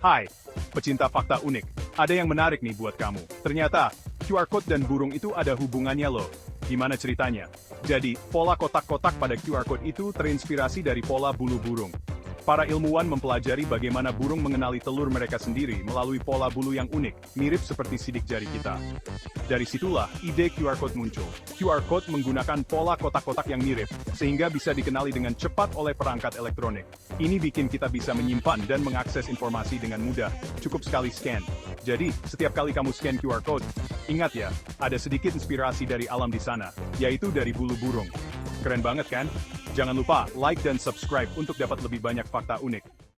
Hai, pecinta fakta unik. Ada yang menarik nih buat kamu. Ternyata, QR Code dan burung itu ada hubungannya loh. Gimana ceritanya? Jadi, pola kotak-kotak pada QR Code itu terinspirasi dari pola bulu burung. Para ilmuwan mempelajari bagaimana burung mengenali telur mereka sendiri melalui pola bulu yang unik, mirip seperti sidik jari kita. Dari situlah, ide QR Code muncul. QR Code menggunakan pola kotak-kotak yang mirip, sehingga bisa dikenali dengan cepat oleh perangkat elektronik. Ini bikin kita bisa menyimpan dan mengakses informasi dengan mudah, cukup sekali scan. Jadi, setiap kali kamu scan QR Code, ingat ya, ada sedikit inspirasi dari alam di sana, yaitu dari bulu burung. Keren banget kan? Jangan lupa like dan subscribe untuk dapat lebih banyak fakta unik.